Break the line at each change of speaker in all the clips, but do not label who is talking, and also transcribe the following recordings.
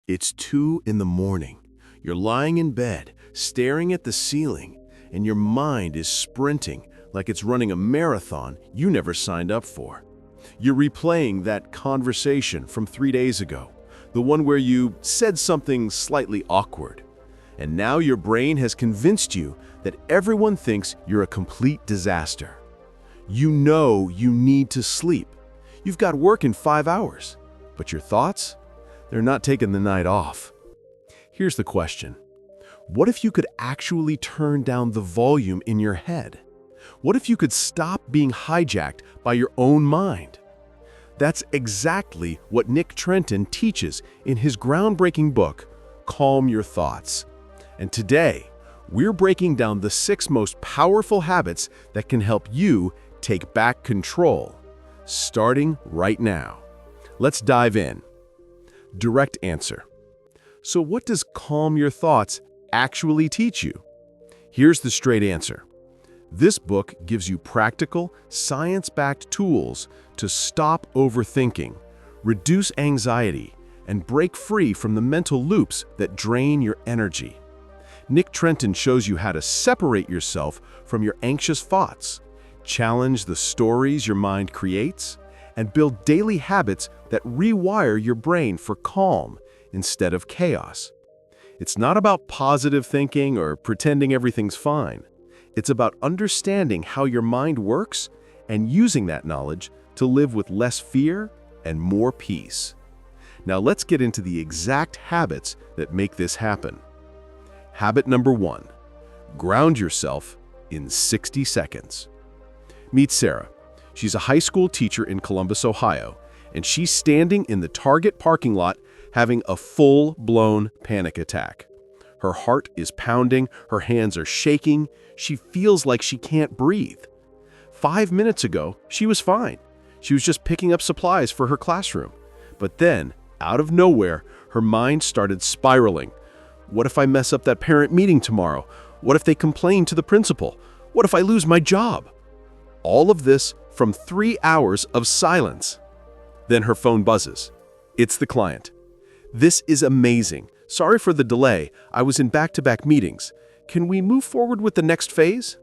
It's 2 in the morning. You're lying in bed, staring at the ceiling, and your mind is sprinting like it's running a marathon you never signed up for. You're replaying that conversation from 3 days ago, the one where you said something slightly awkward. And now your brain has convinced you that everyone thinks you're a complete disaster. You know you need to sleep. You've got work in 5 hours. But your thoughts? They're not taking the night off. Here's the question. What if you could actually turn down the volume in your head? What if you could stop being hijacked by your own mind? That's exactly what Nick Trenton teaches in his groundbreaking book, Calm Your Thoughts. And today, we're breaking down the 6 most powerful habits that can help you take back control, starting right now. Let's dive in. Direct answer. So what does Calm Your Thoughts actually teach you? Here's the straight answer. This book gives you practical, science-backed tools to stop overthinking, reduce anxiety, and break free from the mental loops that drain your energy. Nick Trenton shows you how to separate yourself from your anxious thoughts, challenge the stories your mind creates, and build daily habits that rewire your brain for calm instead of chaos. It's not about positive thinking or pretending everything's fine. It's about understanding how your mind works and using that knowledge to live with less fear and more peace. Now let's get into the exact habits that make this happen. Habit number 1, ground yourself in 60 seconds. Meet Sarah. She's a high school teacher in Columbus, Ohio, and she's standing in the Target parking lot having a full-blown panic attack. Her heart is pounding, her hands are shaking, she feels like she can't breathe. 5 minutes ago, she was fine. She was just picking up supplies for her classroom. But then, out of nowhere, her mind started spiraling. What if I mess up that parent meeting tomorrow? What if they complain to the principal? What if I lose my job? All of this from 3 hours of silence. Then her phone buzzes. It's the client. This is amazing. Sorry for the delay. I was in back-to-back meetings. Can we move forward with the next phase?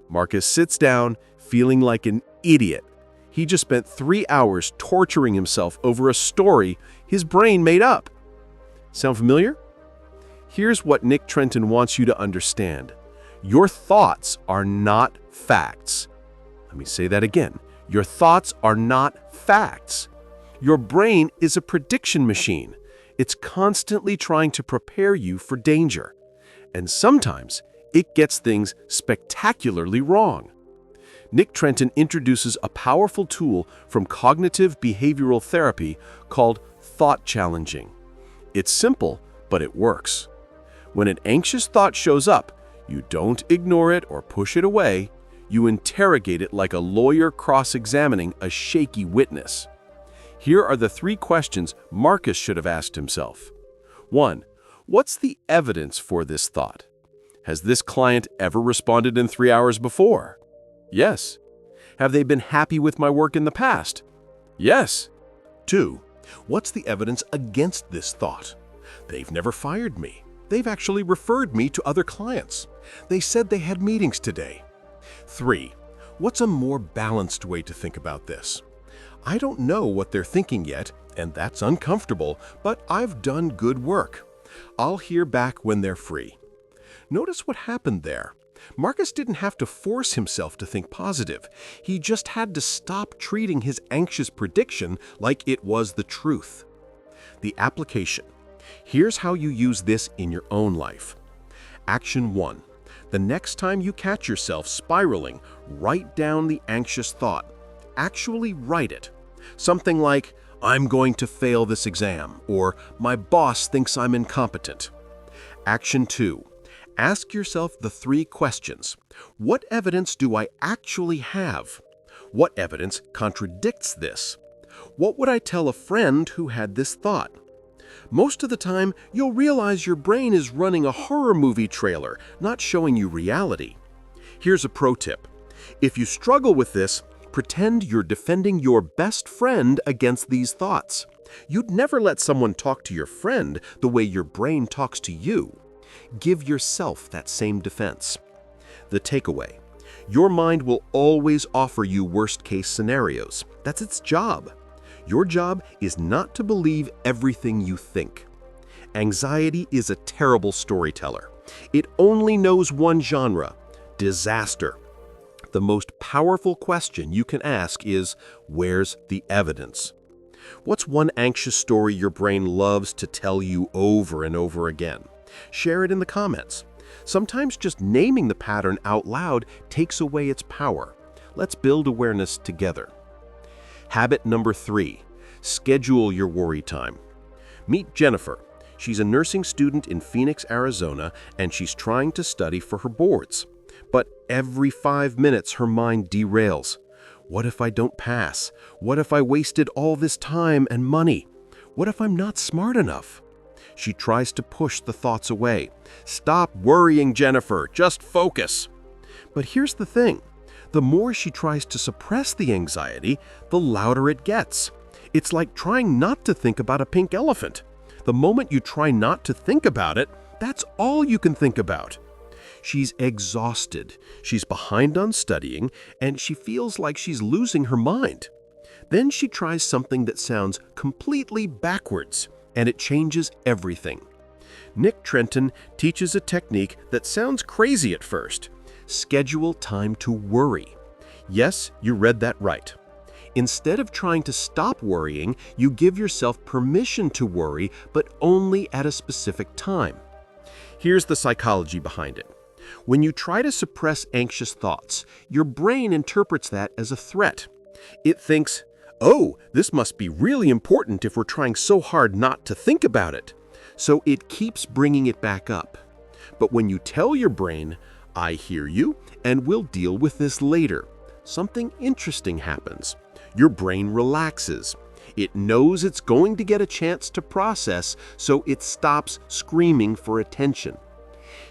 Marcus sits down, feeling like an idiot. He just spent 3 hours torturing himself over a story his brain made up. Sound familiar? Here's what Nick Trenton wants you to understand. Your thoughts are not facts. Let me say that again. Your thoughts are not facts. Your brain is a prediction machine. It's constantly trying to prepare you for danger. And sometimes it gets things spectacularly wrong. Nick Trenton introduces a powerful tool from cognitive behavioral therapy called thought challenging. It's simple, but it works. When an anxious thought shows up, you don't ignore it or push it away. You interrogate it like a lawyer cross-examining a shaky witness. Here are the 3 questions Marcus should have asked himself. 1. What's the evidence for this thought? Has this client ever responded in 3 hours before? Yes. Have they been happy with my work in the past? Yes. 2. What's the evidence against this thought? They've never fired me. They've actually referred me to other clients. They said they had meetings today. 3. What's a more balanced way to think about this? I don't know what they're thinking yet, and that's uncomfortable, but I've done good work. I'll hear back when they're free. Notice what happened there. Marcus didn't have to force himself to think positive. He just had to stop treating his anxious prediction like it was the truth. The application. Here's how you use this in your own life. Action 1. The next time you catch yourself spiraling, write down the anxious thought. Actually write it. Something like, I'm going to fail this exam, or my boss thinks I'm incompetent. Action 2. Ask yourself the 3 questions. What evidence do I actually have? What evidence contradicts this? What would I tell a friend who had this thought? Most of the time, you'll realize your brain is running a horror movie trailer, not showing you reality. Here's a pro tip. If you struggle with this, pretend you're defending your best friend against these thoughts.
You'd never let someone talk to your friend the way your brain talks to you. Give yourself that same defense. The takeaway: your mind will always offer you worst-case scenarios. That's its job. Your job is not to believe everything you think. Anxiety is a terrible storyteller. It only knows one genre: disaster. The most powerful question you can ask is, where's the evidence? What's one anxious story your brain loves to tell you over and over again? Share it in the comments. Sometimes just naming the pattern out loud takes away its power. Let's build awareness together. Habit number 3, schedule your worry time. Meet Jennifer. She's a nursing student in Phoenix, Arizona, and she's trying to study for her boards. But every 5 minutes her mind derails. What if I don't pass? What if I wasted all this time and money? What if I'm not smart enough? She tries to push the thoughts away. Stop worrying, Jennifer. Just focus. But here's the thing. The more she tries to suppress the anxiety, the louder it gets. It's like trying not to think about a pink elephant. The moment you try not to think about it, that's all you can think about. She's exhausted, she's behind on studying, and she feels like she's losing her mind. Then she tries something that sounds completely backwards, and it changes everything. Nick Trenton teaches a technique that sounds crazy at first: schedule time to worry. Yes, you read that right. Instead of trying to stop worrying, you give yourself permission to worry, but only at a specific time. Here's the psychology behind it. When you try to suppress anxious thoughts, your brain interprets that as a threat. It thinks, oh, this must be really important if we're trying so hard not to think about it. So it keeps bringing it back up. But when you tell your brain, I hear you, and we'll deal with this later, something interesting happens. Your brain relaxes. It knows it's going to get a chance to process, so it stops screaming for attention.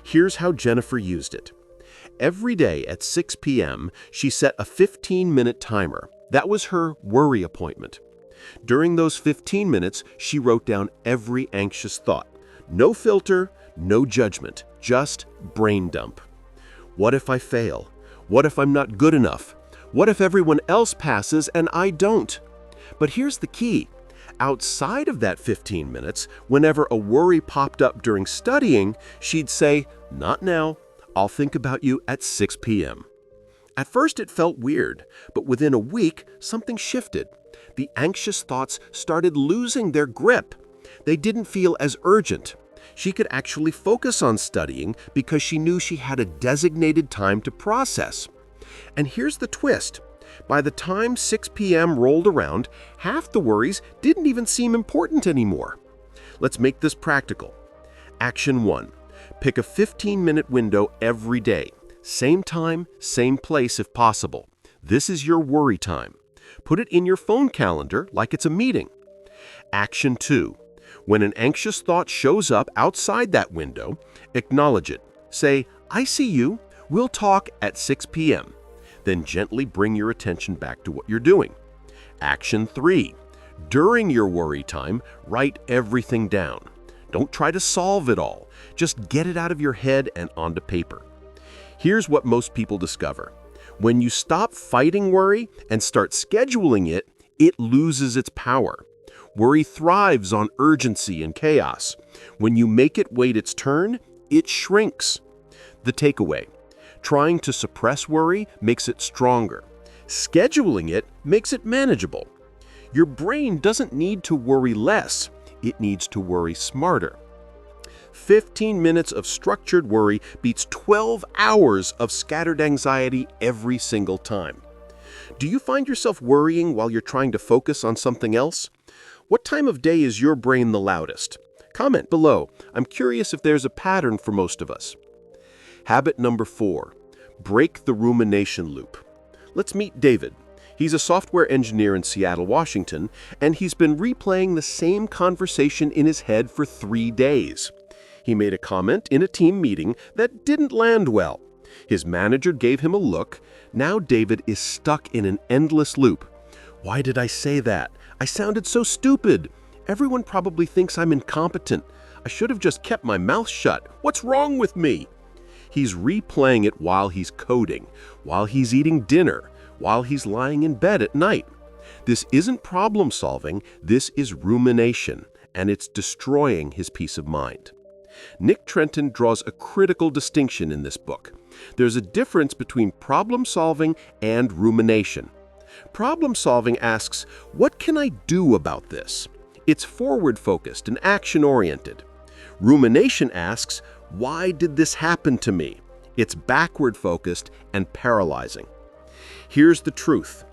Here's how Jennifer used it. Every day at 6 p.m., she set a 15-minute timer. That was her worry appointment. During those 15 minutes, she wrote down every anxious thought. No filter, no judgment, just brain dump. What if I fail? What if I'm not good enough? What if everyone else passes and I don't? But here's the key. Outside of that 15 minutes, whenever a worry popped up during studying, she'd say, not now, I'll think about you at 6 p.m. At first it felt weird, but within a week, something shifted. The anxious thoughts started losing their grip. They didn't feel as urgent. She could actually focus on studying because she knew she had a designated time to process. And here's the twist. By the time 6 p.m. rolled around, half the worries didn't even seem important anymore. Let's make this practical. Action 1. Pick a 15-minute window every day. Same time, same place if possible. This is your worry time. Put it in your phone calendar like it's a meeting. Action 2. When an anxious thought shows up outside that window, acknowledge it. Say, I see you. We'll talk at 6 p.m. Then gently bring your attention back to what you're doing. Action 3. During your worry time, write everything down. Don't try to solve it all. Just get it out of your head and onto paper. Here's what most people discover. When you stop fighting worry and start scheduling it, it loses its power. Worry thrives on urgency and chaos. When you make it wait its turn, it shrinks. The takeaway: trying to suppress worry makes it stronger. Scheduling it makes it manageable. Your brain doesn't need to worry less. It needs to worry smarter. 15 minutes of structured worry beats 12 hours of scattered anxiety every single time. Do you find yourself worrying while you're trying to focus on something else? What time of day is your brain the loudest? Comment below. I'm curious if there's a pattern for most of us. Habit number 4. Break the rumination loop. Let's meet David. He's a software engineer in Seattle, Washington, and he's been replaying the same conversation in his head for 3 days. He made a comment in a team meeting that didn't land well. His manager gave him a look. Now David is stuck in an endless loop. Why did I say that? I sounded so stupid. Everyone probably thinks I'm incompetent. I should have just kept my mouth shut. What's wrong with me? He's replaying it while he's coding, while he's eating dinner, while he's lying in bed at night. This isn't problem solving, this is rumination, and it's destroying his peace of mind. Nick Trenton draws a critical distinction in this book. There's a difference between problem solving and rumination. Problem solving asks, what can I do about this? It's forward-focused and action-oriented. Rumination asks, why did this happen to me? It's backward-focused and paralyzing. Here's the truth.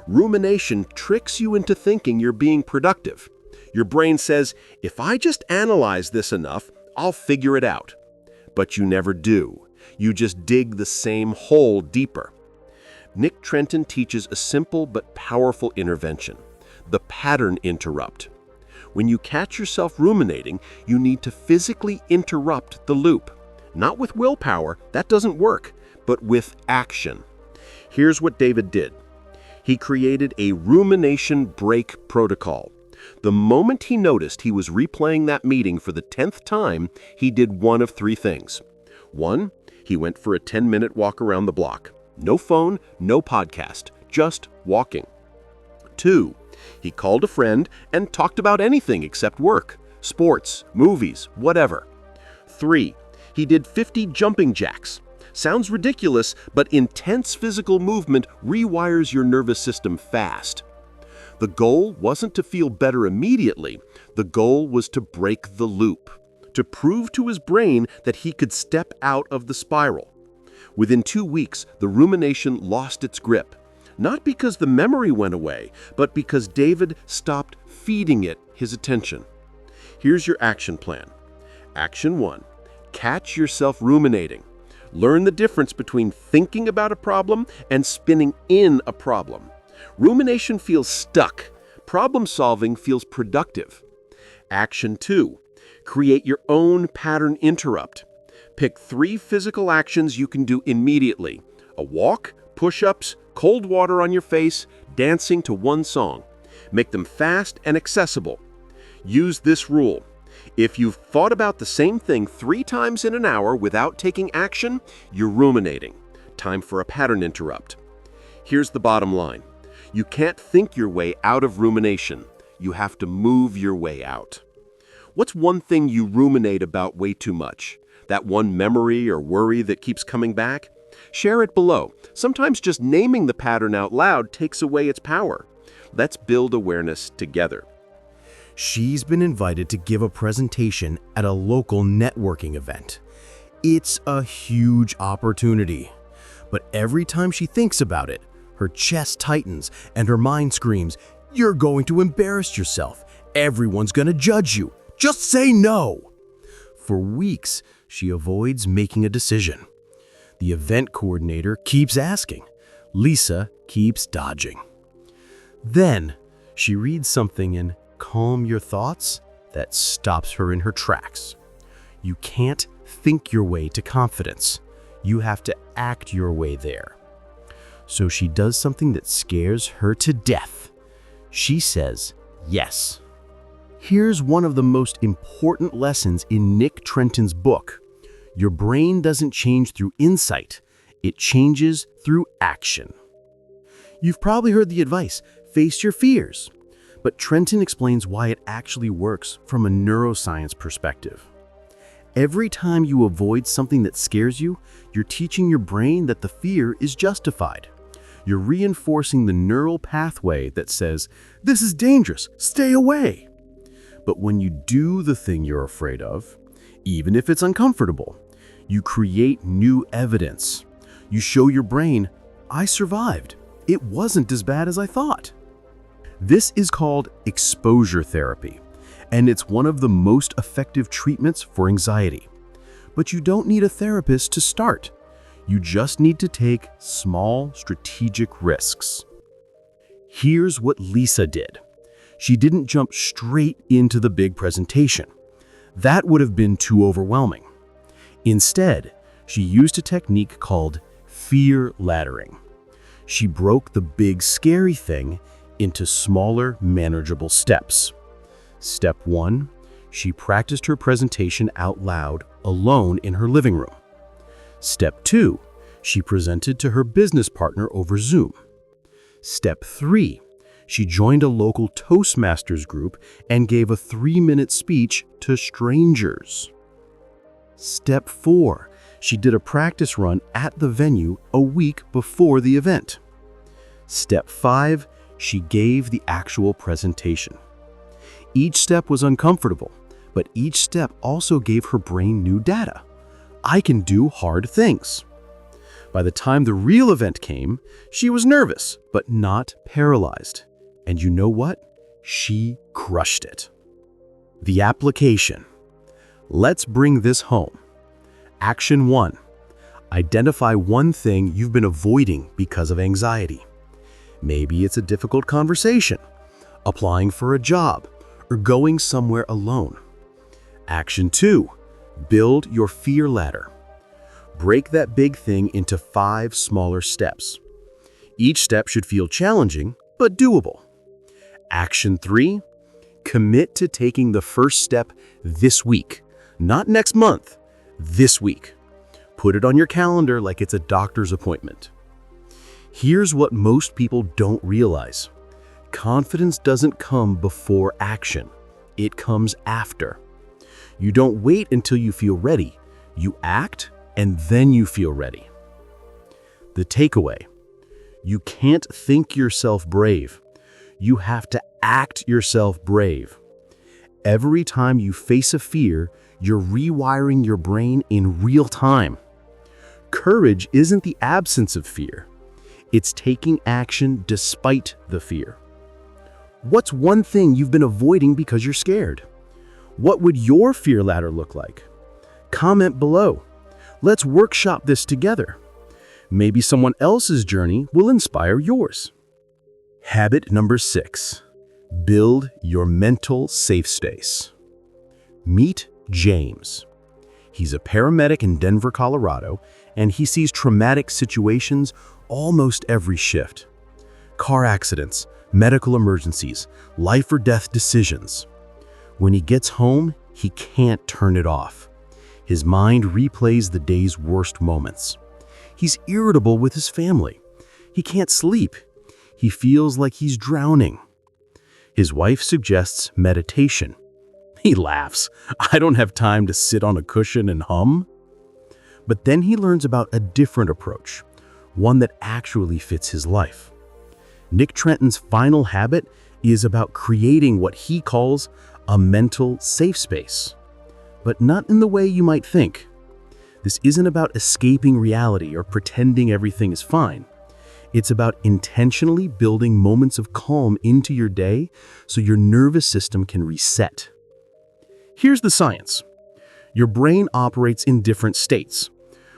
Rumination tricks you into thinking you're being productive. Your brain says, if I just analyze this enough, I'll figure it out. But you never do. You just dig the same hole deeper. Nick Trenton teaches a simple but powerful intervention, the pattern interrupt. When you catch yourself ruminating, you need to physically interrupt the loop. Not with willpower, that doesn't work, but with action. Here's what David did. He created a rumination break protocol. The moment he noticed he was replaying that meeting for the 10th time, he did one of three things. 1, he went for a 10-minute walk around the block. No phone, no podcast, just walking. 2, he called a friend and talked about anything except work, sports, movies, whatever. 3, he did 50 jumping jacks. Sounds ridiculous, but intense physical movement rewires your nervous system fast. The goal wasn't to feel better immediately. The goal was to break the loop, to prove to his brain that he could step out of the spiral. Within 2 weeks, the rumination lost its grip. Not because the memory went away, but because David stopped feeding it his attention. Here's your action plan. Action 1. Catch yourself ruminating. Learn the difference between thinking about a problem and spinning in a problem. Rumination feels stuck. Problem solving feels productive. Action 2. Create your own pattern interrupt. Pick 3 physical actions you can do immediately. A walk, push-ups, cold water on your face, dancing to one song. Make them fast and accessible. Use this rule. If you've thought about the same thing 3 times in an hour without taking action, you're ruminating. Time for a pattern interrupt. Here's the bottom line. You can't think your way out of rumination. You have to move your way out. What's one thing you ruminate about way too much? That one memory or worry that keeps coming back? Share it below. Sometimes just naming the pattern out loud takes away its power. Let's build awareness together.
She's been invited to give a presentation at a local networking event. It's a huge opportunity. But every time she thinks about it, her chest tightens and her mind screams, "You're going to embarrass yourself. Everyone's going to judge you. Just say no." For weeks, she avoids making a decision. The event coordinator keeps asking. Lisa keeps dodging. Then, she reads something in Calm Your Thoughts that stops her in her tracks. You can't think your way to confidence. You have to act your way there. So she does something that scares her to death. She says yes. Here's one of the most important lessons in Nick Trenton's book. Your brain doesn't change through insight. It changes through action. You've probably heard the advice, face your fears. But Trenton explains why it actually works from a neuroscience perspective. Every time you avoid something that scares you, you're teaching your brain that the fear is justified. You're reinforcing the neural pathway that says, "This is dangerous, stay away." But when you do the thing you're afraid of, even if it's uncomfortable, you create new evidence. You show your brain, "I survived. It wasn't as bad as I thought." This is called exposure therapy, and it's one of the most effective treatments for anxiety. But you don't need a therapist to start. You just need to take small, strategic risks. Here's what Lisa did. She didn't jump straight into the big presentation. That would have been too overwhelming. Instead, she used a technique called fear laddering. She broke the big, scary thing into smaller, manageable steps.
Step 1, she practiced her presentation out loud, alone in her living room. Step 2, she presented to her business partner over Zoom. Step 3, she joined a local Toastmasters group and gave a 3-minute speech to strangers. Step 4, she did a practice run at the venue a week before the event. Step 5, she gave the actual presentation. Each step was uncomfortable, but each step also gave her brain new data. I can do hard things. By the time the real event came, she was nervous, but not paralyzed. And you know what? She crushed it. The application. Let's bring this home. Action 1. Identify one thing you've been avoiding because of anxiety. Maybe it's a difficult conversation, applying for a job, or going somewhere alone. Action 2. Build your fear ladder. Break that big thing into 5 smaller steps. Each step should feel challenging, but doable. Action 3. Commit to taking the first step this week, not next month, this week. Put it on your calendar like it's a doctor's appointment. Here's what most people don't realize. Confidence doesn't come before action. It comes after. You don't wait until you feel ready. You act, and then you feel ready. The takeaway. You can't think yourself brave. You have to act yourself brave. Every time you face a fear, you're rewiring your brain in real time. Courage isn't the absence of fear. It's taking action despite the fear. What's one thing you've been avoiding because you're scared? What would your fear ladder look like? Comment below. Let's workshop this together. Maybe someone else's journey will inspire yours. Habit number 6. Build your mental safe space. Meet James. He's a paramedic in Denver, Colorado, and he sees traumatic situations almost every shift. Car accidents, medical emergencies, life or death decisions. When he gets home, he can't turn it off. His mind replays the day's worst moments. He's irritable with his family. He can't sleep. He feels like he's drowning. His wife suggests meditation. He laughs. I don't have time to sit on a cushion and hum. But then he learns about a different approach, one that actually fits his life. Nick Trenton's final habit is about creating what he calls a mental safe space. But not in the way you might think. This isn't about escaping reality or pretending everything is fine. It's about intentionally building moments of calm into your day so your nervous system can reset. Here's the science. Your brain operates in different states.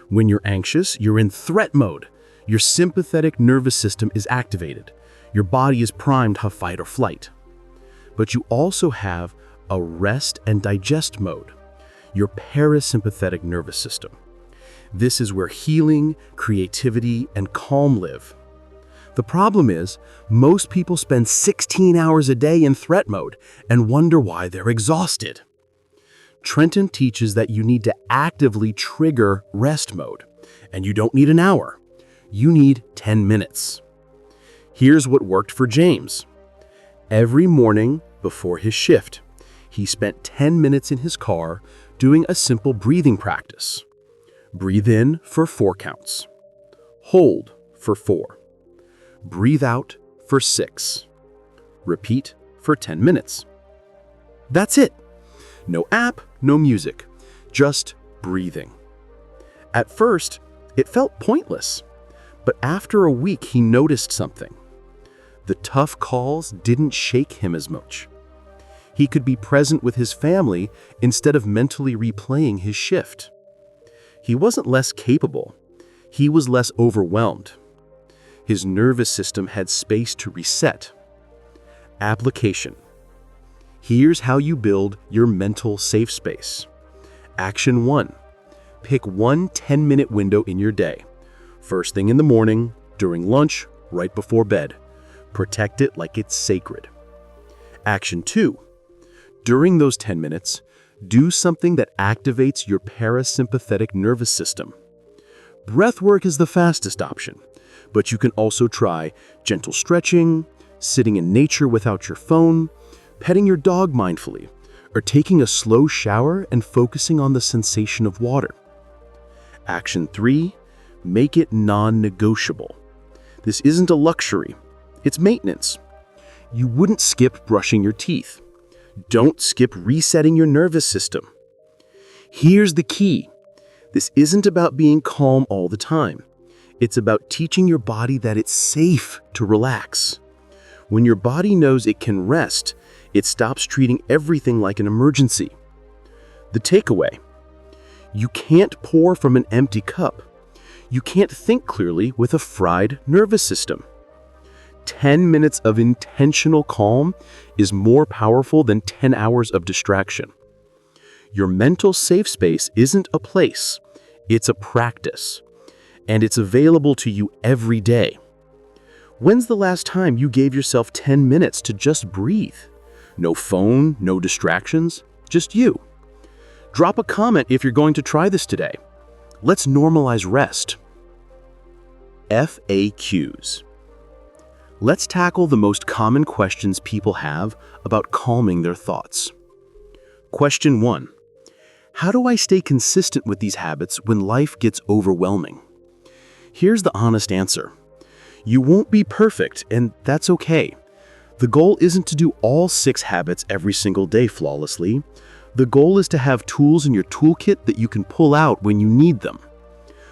When you're anxious, you're in threat mode. Your sympathetic nervous system is activated. Your body is primed to fight or flight. But you also have a rest and digest mode, your parasympathetic nervous system. This is where healing, creativity, and calm live. The problem is, most people spend 16 hours a day in threat mode and wonder why they're exhausted. Trenton teaches that you need to actively trigger rest mode, and you don't need an hour. You need 10 minutes. Here's what worked for James. Every morning before his shift, he spent 10 minutes in his car doing a simple breathing practice. Breathe in for 4 counts. Hold for 4. Breathe out for 6. Repeat for 10 minutes. That's it. No app, no music, just breathing. At first, it felt pointless, but after a week he noticed something. The tough calls didn't shake him as much. He could be present with his family instead of mentally replaying his shift. He wasn't less capable. He was less overwhelmed. His nervous system had space to reset. Application. Here's how you build your mental safe space. Action 1. Pick one 10-minute window in your day. First thing in the morning, during lunch, right before bed. Protect it like it's sacred. Action 2. During those 10 minutes, do something that activates your parasympathetic nervous system. Breath work is the fastest option, but you can also try gentle stretching, sitting in nature without your phone, petting your dog mindfully, or taking a slow shower and focusing on the sensation of water. Action 3, make it non-negotiable. This isn't a luxury, it's maintenance. You wouldn't skip brushing your teeth. Don't skip resetting your nervous system. Here's the key. This isn't about being calm all the time. It's about teaching your body that it's safe to relax. When your body knows it can rest, it stops treating everything like an emergency. The takeaway: you can't pour from an empty cup. You can't think clearly with a fried nervous system. 10 minutes of intentional calm is more powerful than 10 hours of distraction. Your mental safe space isn't a place, it's a practice, and it's available to you every day. When's the last time you gave yourself 10 minutes to just breathe? No phone, no distractions, just you. Drop a comment if you're going to try this today. Let's normalize rest. FAQs. Let's tackle the most common questions people have about calming their thoughts. Question 1. How do I stay consistent with these habits when life gets overwhelming? Here's the honest answer. You won't be perfect, and that's okay. The goal isn't to do all 6 habits every single day flawlessly. The goal is to have tools in your toolkit that you can pull out when you need them.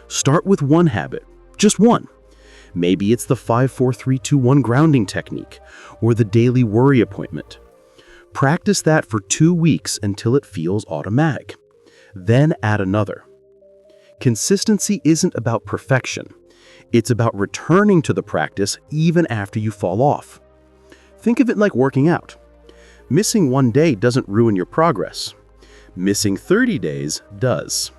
Start with one habit, just one. Maybe it's the 5-4-3-2-1 grounding technique or the daily worry appointment. Practice that for 2 weeks until it feels automatic. Then add another. Consistency isn't about perfection. It's about returning to the practice even after you fall off. Think of it like working out. Missing 1 day doesn't ruin your progress. Missing 30 days does.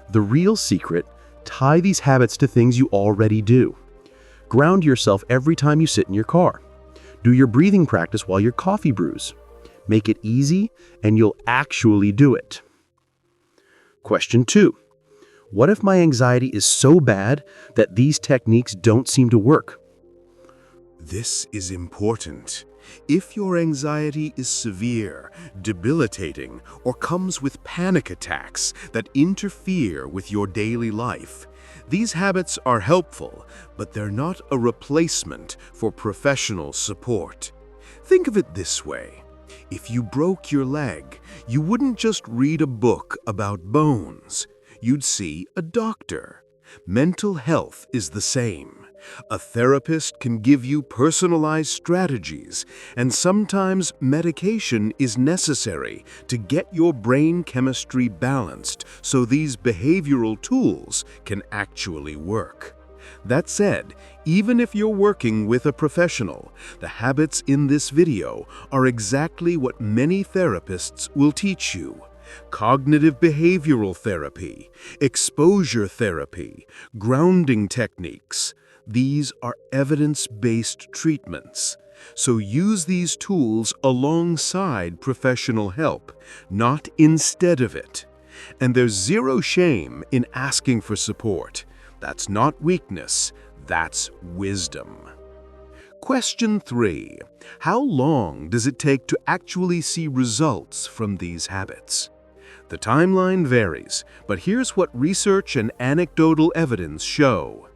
The real secret: tie these habits to things you already do. Ground yourself every time you sit in your car. Do your breathing practice while your coffee brews. Make it easy, and you'll actually do it. Question 2. What if my anxiety is so bad that these techniques don't seem to work?
This is important. If your anxiety is severe, debilitating, or comes with panic attacks that interfere with your daily life, these habits are helpful, but they're not a replacement for professional support. Think of it this way. If you broke your leg, you wouldn't just read a book about bones. You'd see a doctor. Mental health is the same. A therapist can give you personalized strategies, and sometimes medication is necessary to get your brain chemistry balanced so these behavioral tools can actually work. That said, even if you're working with a professional, the habits in this video are exactly what many therapists will teach you. Cognitive behavioral therapy, exposure therapy, grounding techniques. These are evidence-based treatments. So use these tools alongside professional help, not instead of it. And there's zero shame in asking for support. That's not weakness, that's wisdom. Question 3. How long does it take to actually see results from these habits? The timeline varies, but here's what research and anecdotal evidence show.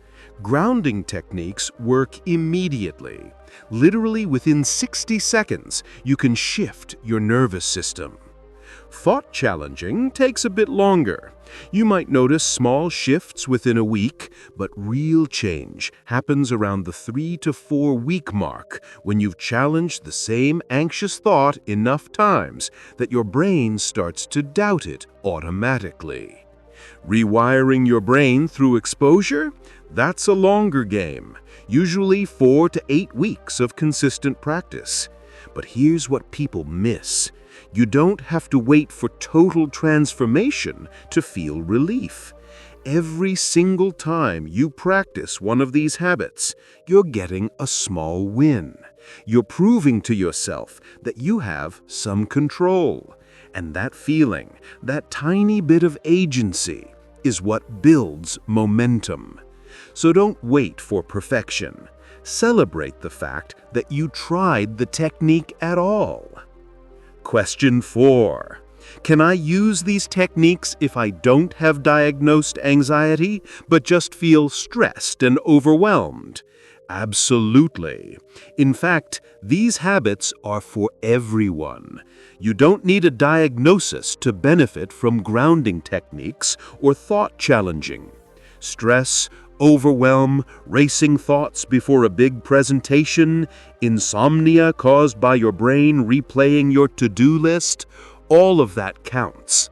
Grounding techniques work immediately. Literally within 60 seconds, you can shift your nervous system. Thought challenging takes a bit longer. You might notice small shifts within a week, but real change happens around the 3 to 4 week mark when you've challenged the same anxious thought enough times that your brain starts to doubt it automatically. Rewiring your brain through exposure? That's a longer game, usually 4 to 8 weeks of consistent practice. But here's what people miss. You don't have to wait for total transformation to feel relief.
Every single time you practice one of these habits, you're getting a small win. You're proving to yourself that you have some control. And that feeling, that tiny bit of agency, is what builds momentum. So don't wait for perfection. Celebrate the fact that you tried the technique at all. Question 4. Can I use these techniques if I don't have diagnosed anxiety, but just feel stressed and overwhelmed? Absolutely. In fact, these habits are for everyone. You don't need a diagnosis to benefit from grounding techniques or thought challenging. Stress, overwhelm, racing thoughts before a big presentation, insomnia caused by your brain replaying your to-do list, all of that counts.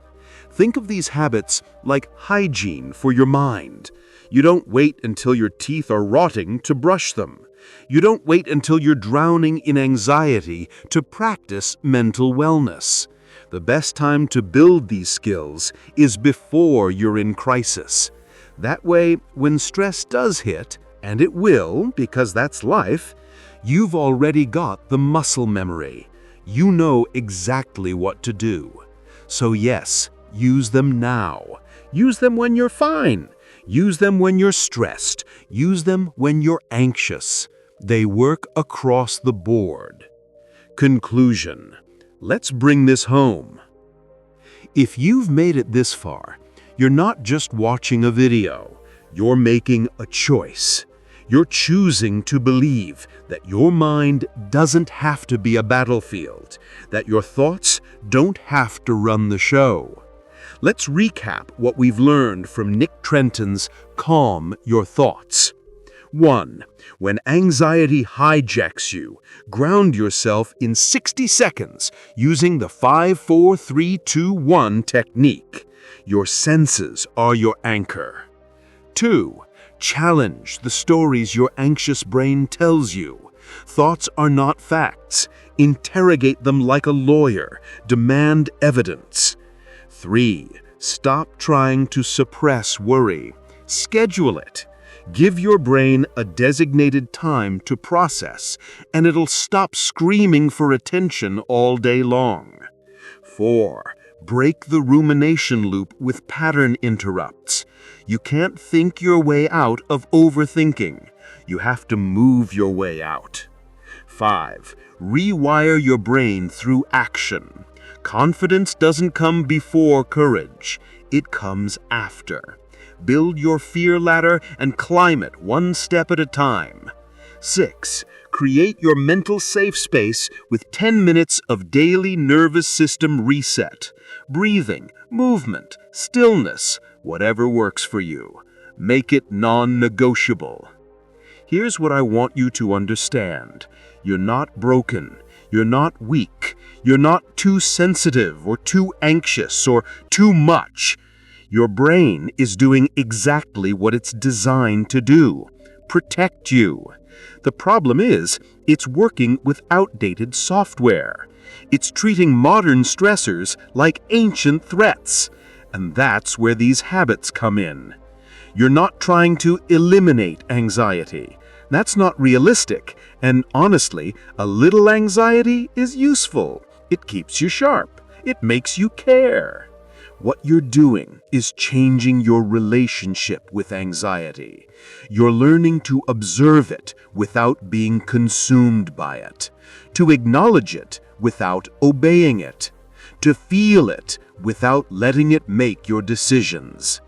Think of these habits like hygiene for your mind. You don't wait until your teeth are rotting to brush them. You don't wait until you're drowning in anxiety to practice mental wellness. The best time to build these skills is before you're in crisis. That way, when stress does hit, and it will because that's life, you've already got the muscle memory. You know exactly what to do. So yes, use them now. Use them when you're fine. Use them when you're stressed. Use them when you're anxious. They work across the board. Conclusion. Let's bring this home. If you've made it this far, you're not just watching a video. You're making a choice. You're choosing to believe that your mind doesn't have to be a battlefield, that your thoughts don't have to run the show. Let's recap what we've learned from Nick Trenton's Calm Your Thoughts. 1. When anxiety hijacks you, ground yourself in 60 seconds using the 5-4-3-2-1 technique. Your senses are your anchor. 2. Challenge the stories your anxious brain tells you. Thoughts are not facts. Interrogate them like a lawyer. Demand evidence. 3. Stop trying to suppress worry. Schedule it. Give your brain a designated time to process, and it'll stop screaming for attention all day long. 4. Break the rumination loop with pattern interrupts. You can't think your way out of overthinking. You have to move your way out. 5. Rewire your brain through action. Confidence doesn't come before courage. It comes after. Build your fear ladder and climb it one step at a time. 6. Create your mental safe space with 10 minutes of daily nervous system reset. Breathing, movement, stillness, whatever works for you. Make it non-negotiable. Here's what I want you to understand. You're not broken. You're not weak. You're not too sensitive or too anxious or too much. Your brain is doing exactly what it's designed to do. Protect you. The problem is, it's working with outdated software. It's treating modern stressors like ancient threats. And that's where these habits come in. You're not trying to eliminate anxiety. That's not realistic. And honestly, a little anxiety is useful. It keeps you sharp. It makes you care. What you're doing is changing your relationship with anxiety. You're learning to observe it without being consumed by it, to acknowledge it without obeying it, to feel it without letting it make your decisions.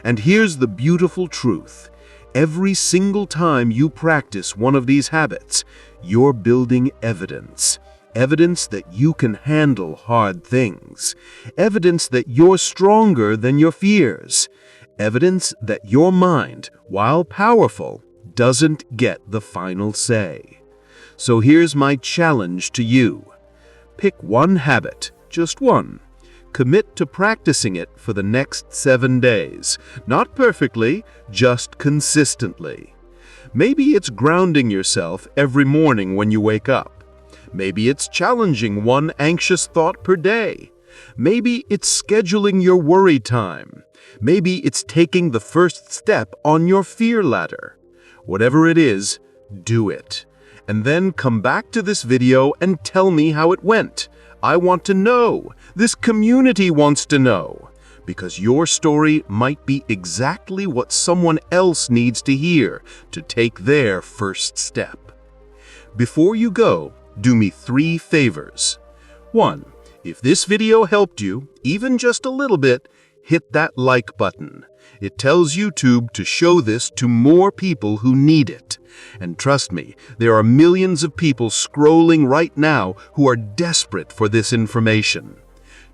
And here's the beautiful truth. Every single time you practice one of these habits, you're building evidence. Evidence that you can handle hard things. Evidence that you're stronger than your fears. Evidence that your mind, while powerful, doesn't get the final say. So here's my challenge to you. Pick one habit, just one. Commit to practicing it for the next 7 days. Not perfectly, just consistently. Maybe it's grounding yourself every morning when you wake up. Maybe it's challenging one anxious thought per day.
Maybe it's scheduling your worry time. Maybe it's taking the first step on your fear ladder. Whatever it is, do it. And then come back to this video and tell me how it went. I want to know. This community wants to know. Because your story might be exactly what someone else needs to hear to take their first step. Before you go, do me 3 favors. 1. If this video helped you, even just a little bit, hit that like button. It tells YouTube to show this to more people who need it. And trust me, there are millions of people scrolling right now who are desperate for this information.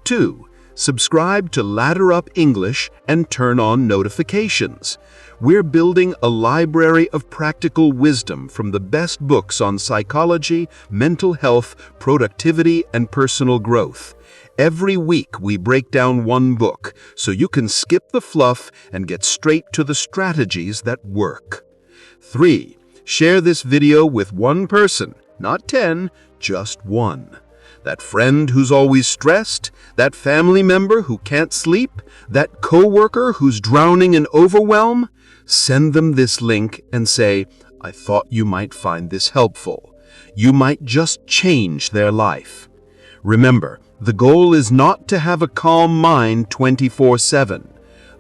2. Subscribe to Ladder Up English and turn on notifications. We're building a library of practical wisdom from the best books on psychology, mental health, productivity, and personal growth. Every week we break down one book so you can skip the fluff and get straight to the strategies that work. 3. Share this video with one person, not 10, just one. That friend who's always stressed, that family member who can't sleep, that coworker who's drowning in overwhelm. Send them this link and say, I thought you might find this helpful. You might just change their life. Remember, the goal is not to have a calm mind 24/7.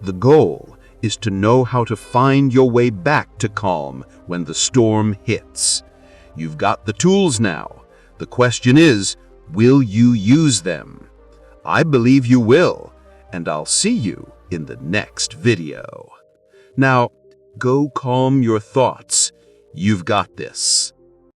The goal is to know how to find your way back to calm when the storm hits. You've got the tools now. The question is, will you use them? I believe you will, and I'll see you in the next video. Now, go calm your thoughts. You've got this.